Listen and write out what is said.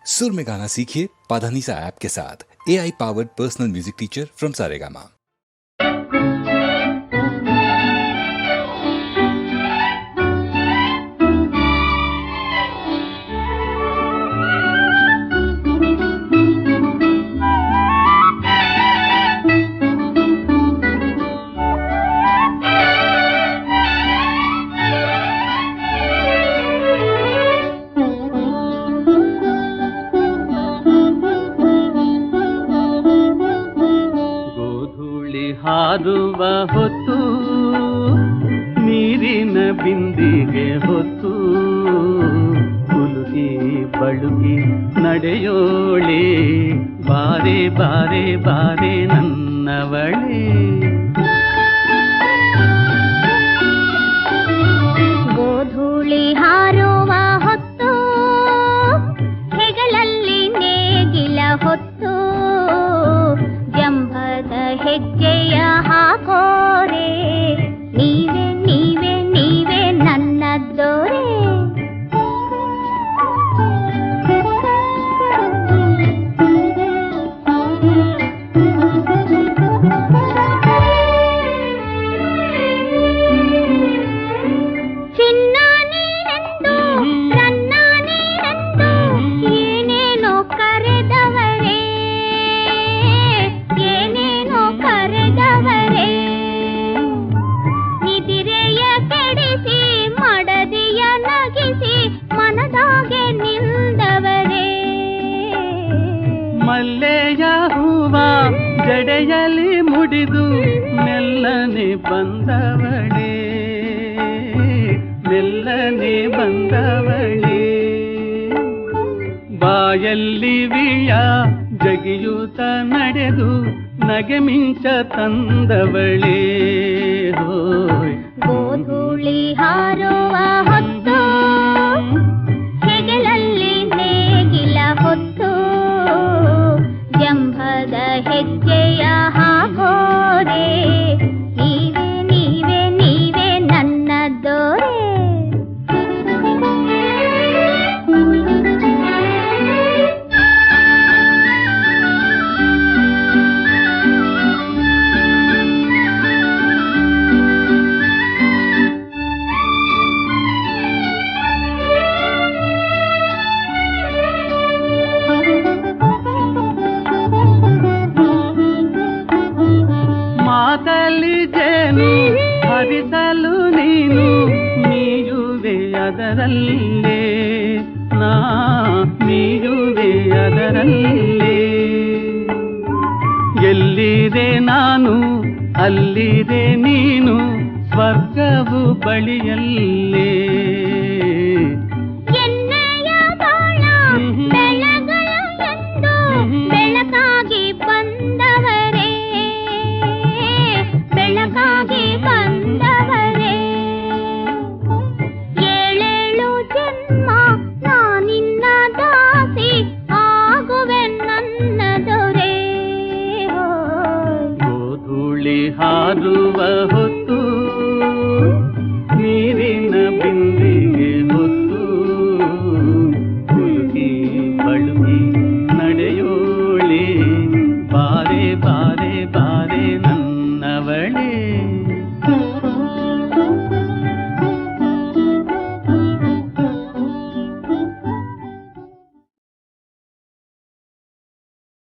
सुर में गाना सीखिए पाधानीसा ऐप के साथ। AI powered personal music teacher from Saregama. ಹಾರುವ ಹೊತ್ತು ನೀರಿನ ಬಿಂದಿಗೆ ಹೊತ್ತು ಕುಲುಕಿ ಬಳುಕಿ ನಡೆಯೋಳೆ ಬಾರೆ ಬಾರೆ ಬಾರೆ ನನ್ನವಳೇ. ಗೋಧೂಳಿ ಹಾರುವ ಹೊತ್ತು ಹೆಗಲಲ್ಲಿ ನೇಗಿಲ ಹೊತ್ತು ಜಂಭದ ಹೆಜ್ಜೆಯ ಹಾಕೋರೆ ನೀವೇ ನೀವೇ ನೀವೇ ನನ್ನದ್ದೋರೆ. ಚಿನ್ನ ನೀನೆಂದು ರನ್ನ ನೀನೆಂದು ಏನೇನೋ ಕರೆದವರೇ ಏನೇನೋ ಕರೆದವರೇ. ನಿದಿರೆಯ ಕೆಡಿಸಿ ಮಡದಿಯ ನಗಿಸಿ ಮನದಾಗೆ ನಿಂದವರೇ. ಮಲ್ಲೆಯ ಹೂವ ಜಡೆಯಲ್ಲಿ ಮುಡಿದು ಮೆಲ್ಲನೆ ಬಂದವಳೇ ಮೆಲ್ಲನೆ ಬಂದವಳೇ. ಬಾಯಲ್ಲಿ ವಿಳ ಜಗಿಯೂತ ನಡೆದು ನಗೆ ಮಿಂಚ ತಂದವಳೇ. ಹೋಯ್ ಗೋಧೂಳಿ ಹಾರುವ ಹೊತ್ತು ಹೆಗಲಲ್ಲಿ ನೇಗಿಲ ಹೊತ್ತು ಜಂಭದ ಹೆಜ್ಜೆಯ ಹಾಕೋರೆ ನೀವೇ ನೀವೇ ನೀವೇ ನನ್ನದ್ದೋರೆ. ಮಾತಲ್ಲಿ ಜೇನು ಹರಿಸಲು ನೀನು ನೀಯುವೆ ಅದರಲ್ಲೇ ನಾ ನೀಯುವೆ ಅದರಲ್ಲೇ. ಎಲ್ಲಿದೆ ನಾನು ಅಲ್ಲಿದೆ ನೀನು ಸ್ವರ್ಗವು ಬಳಿಯಲ್ಲೇ. ಎಣ್ಣೆಯ ಬಾಳ ಬೆಳಗಳು ಎಂದು ಬೆಳಕಾಗಿ ಬಂದವರೇ ಬೆಳಕಾಗಿ ಬಂದವರೇ. ಏಳೇಳು ಜನ್ಮ ನಾನಿನ್ನ ದಾಸಿ ಆಗುವೆ ನನ್ನ ದೊರೆ. ಗೋಧೂಳಿ ಹಾರುವ ಹೊತ್ತು ನೀರಿನ ಬಿಂದಿಗೆ ಹೊತ್ತು ಕುಲುಕಿ ಬಳುಕಿ